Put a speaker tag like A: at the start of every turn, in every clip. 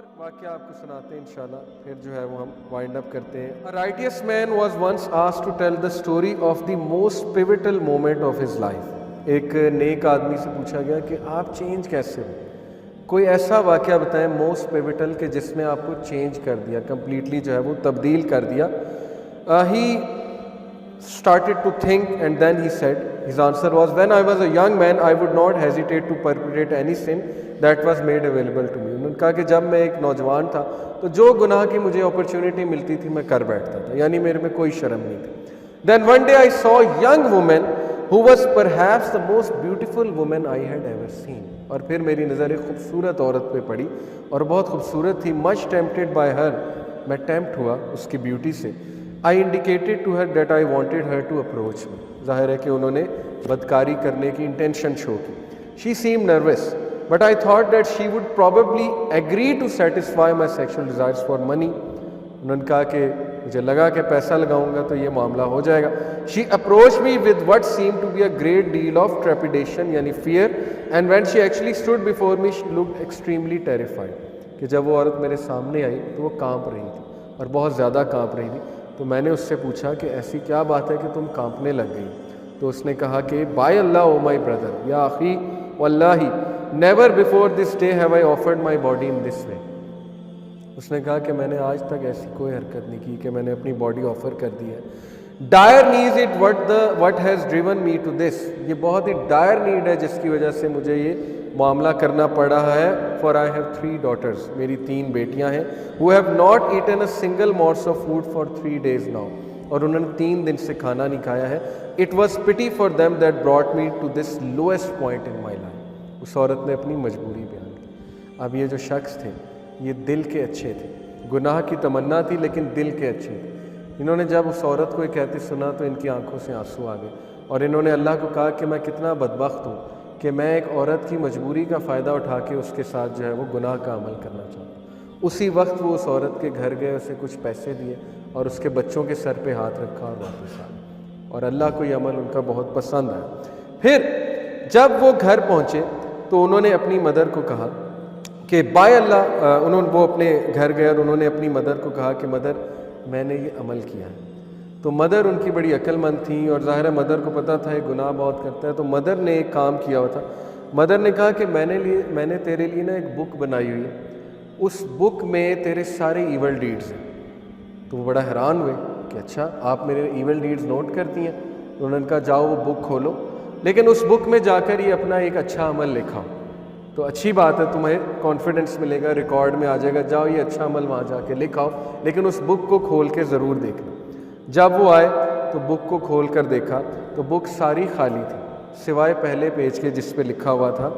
A: اور واقعہ آپ کو سناتے ہیں انشاءاللہ، پھر جو ہے وہ ہم وائنڈ اپ کرتے ہیں۔ A righteous man was once asked to tell the story of the most pivotal moment of his life۔ ایک نیک آدمی سے پوچھا گیا کہ آپ چینج کیسے ہو، کوئی ایسا واقعہ بتائیں موسٹ پیوٹل کہ جس نے آپ کو چینج کر دیا، کمپلیٹلی جو ہے وہ تبدیل کر دیا۔ He started to think and then he said, his answer was, when I was a young man I would not hesitate to perpetrate any sin that was made available to me۔ انہوں نے کہا کہ جب میں ایک نوجوان تھا تو جو گناہ کی مجھے اپرچونٹی ملتی تھی میں کر بیٹھتا تھا، یعنی میرے میں کوئی شرم نہیں تھی۔ Then one day I saw a young woman who was perhaps the most beautiful woman I had ever seen۔ اور پھر میری نظر ایک خوبصورت عورت پہ پڑی اور بہت خوبصورت تھی۔ Much tempted by her، میں ٹیمپٹ ہوا اس کی بیوٹی سے۔ I indicated to her that I wanted her to approach me۔ ظاہر ہے کہ انہوں نے بدکاری کرنے کی انٹینشن شو کی۔ She seemed nervous but I thought that she would probably agree to satisfy my sexual desires for money۔ انہوں نے کہا کہ مجھے لگا کہ پیسہ لگاؤں گا تو یہ معاملہ ہو جائے گا۔ She approached me with what seemed to be a great deal of trepidation، یعنی fear، and when she actually stood before me she looked extremely terrified۔ کہ جب وہ عورت میرے سامنے آئی تو وہ کانپ رہی تھی اور بہت زیادہ کانپ رہی تھی۔ تو میں نے اس سے پوچھا کہ ایسی کیا بات ہے کہ تم کانپنے لگ گئی؟ تو اس نے کہا کہ by Allah O my brother, یا اخی واللہ never before this day have I offered my body in this way. اس نے کہا کہ میں نے آج تک ایسی کوئی حرکت نہیں کی کہ میں نے اپنی باڈی آفر کر دی ہے۔ Dire need it what has driven me to this, یہ بہت ہی ڈائر نیڈ ہے جس کی وجہ سے مجھے یہ معاملہ کرنا پڑ رہا ہے۔ فار آئی ہیو 3 daughters، میری 3 بیٹیاں ہیں۔ who have not eaten a single morsel of food for 3 days now، اور انہوں نے 3 دن سے کھانا نہیں کھایا ہے۔ It was pity for them that brought me to this lowest point in my life۔ اس عورت نے اپنی مجبوری بیان کی۔ اب یہ جو شخص تھے یہ دل کے اچھے تھے، گناہ کی تمنا تھی لیکن دل کے اچھے تھے۔ انہوں نے جب اس عورت کو یہ کہتے سنا تو ان کی آنکھوں سے آنسو آ گئے اور انہوں نے اللہ کو کہا کہ میں کتنا بدبخت ہوں کہ میں ایک عورت کی مجبوری کا فائدہ اٹھا کے اس کے ساتھ جو ہے وہ گناہ کا عمل کرنا چاہتا ہوں۔ اسی وقت وہ اس عورت کے گھر گئے، اسے کچھ پیسے دیے اور اس کے بچوں کے سر پہ ہاتھ رکھا اور واپس آ گئے، اور اللہ کو یہ عمل ان کا بہت پسند آیا۔ پھر جب وہ گھر پہنچے تو انہوں نے اپنی مدر کو کہا کہ بائے اللہ، وہ اپنے گھر گئے اور انہوں نے اپنی مدر کو کہا کہ مدر میں نے یہ عمل کیا ہے۔ تو مدر ان کی بڑی عقل مند تھیں اور ظاہر ہے مدر کو پتہ تھا یہ گناہ بہت کرتا ہے، تو مدر نے ایک کام کیا ہوا تھا۔ مدر نے کہا کہ میں نے تیرے لیے نا ایک بک بنائی ہوئی ہے، اس بک میں تیرے سارے ایول ڈیڈز ہیں۔ تو وہ بڑا حیران ہوئے کہ اچھا آپ میرے ایول ڈیڈز نوٹ کرتی ہیں؟ تو انہوں نے کہا جاؤ وہ بک کھولو، لیکن اس بک میں جا کر یہ اپنا ایک اچھا عمل لکھاؤ۔ تو اچھی بات ہے، تمہیں کانفیڈنس ملے گا، ریکارڈ میں آ جائے گا، جاؤ یہ اچھا عمل وہاں جا کے لکھاؤ، لیکن اس بک کو کھول کے ضرور دیکھنا۔ جب وہ آئے تو بک کو کھول کر دیکھا تو بک ساری خالی تھی سوائے پہلے پیج کے جس پہ لکھا ہوا تھا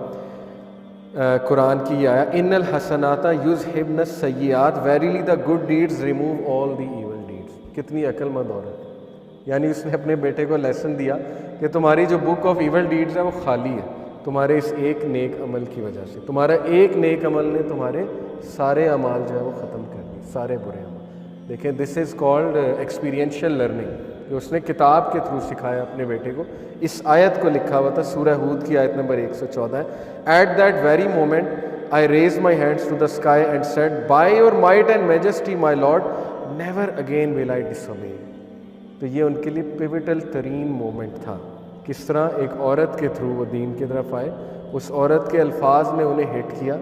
A: قرآن کی یہ آیا، ان الحسنات یذہبن السیئات verily the good deeds remove all the evil deeds. کتنی عقل مند عورت ہے، یعنی اس نے اپنے بیٹے کو لیسن دیا کہ تمہاری جو بک آف ایول ڈیڈز ہے وہ خالی ہے تمہارے اس ایک نیک عمل کی وجہ سے۔ تمہارا ایک نیک عمل نے تمہارے سارے اعمال جو ہے وہ ختم کر دیے، سارے برے عمل۔ دیکھیں دس از کالڈ ایکسپیرینشیل لرننگ، جو اس نے کتاب کے تھرو سکھایا اپنے بیٹے کو۔ اس آیت کو لکھا ہوا تھا سورہ ہود کی آیت نمبر 114 ہے، at that very moment I raise my hands to the sky and said by your might and majesty my lord never again will I disobey. تو یہ ان کے لیے پیوٹل ترین مومنٹ تھا، کس طرح ایک عورت کے تھرو وہ دین کی طرف آئے۔ اس عورت کے الفاظ نے انہیں ہٹ کیا،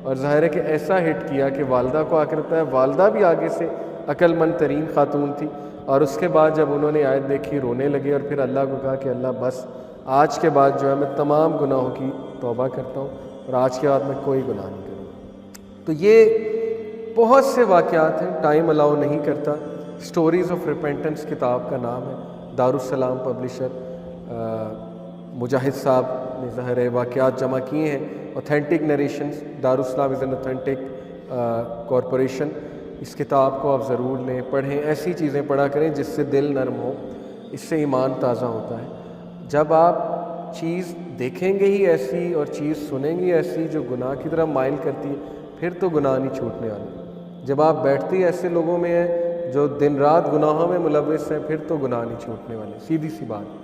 A: اور ظاہر ہے کہ ایسا ہٹ کیا کہ والدہ کو آ کر رہتا ہے، والدہ بھی آگے سے عقل مند ترین خاتون تھی، اور اس کے بعد جب انہوں نے آیت دیکھی رونے لگے اور پھر اللہ کو کہا کہ اللہ بس آج کے بعد جو ہے میں تمام گناہوں کی توبہ کرتا ہوں اور آج کے بعد میں کوئی گناہ نہیں کروں گا۔ تو یہ بہت سے واقعات ہیں، ٹائم الاؤ نہیں کرتا۔ اسٹوریز آف ریپینٹنس کتاب کا نام ہے، دارالسلام پبلشر مجاہد صاحب نے ظاہر ہے واقعات جمع کیے ہیں، اوتھینٹک نریشنز، دارالسلام از این اوتھینٹک کارپوریشن۔ اس کتاب کو آپ ضرور لیں، پڑھیں، ایسی چیزیں پڑھا کریں جس سے دل نرم ہو، اس سے ایمان تازہ ہوتا ہے۔ جب آپ چیز دیکھیں گے ہی ایسی اور چیز سنیں گے ایسی جو گناہ کی طرف مائل کرتی ہے، پھر تو گناہ نہیں چھوٹنے والا۔ جب آپ بیٹھتے ہی ایسے لوگوں میں ہیں جو دن رات گناہوں میں ملوث ہیں، پھر تو گناہ نہیں چھوٹنے والے، سیدھی سی بات۔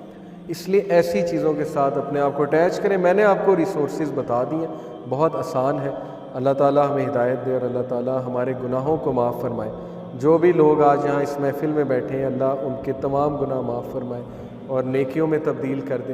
A: اس لیے ایسی چیزوں کے ساتھ اپنے آپ کو اٹیچ کریں۔ میں نے آپ کو ریسورسز بتا دی ہیں، بہت آسان ہے۔ اللہ تعالیٰ ہمیں ہدایت دے اور اللہ تعالیٰ ہمارے گناہوں کو معاف فرمائے. جو بھی لوگ آج یہاں اس محفل میں بیٹھے ہیں اللہ ان کے تمام گناہ معاف فرمائے اور نیکیوں میں تبدیل کر دے.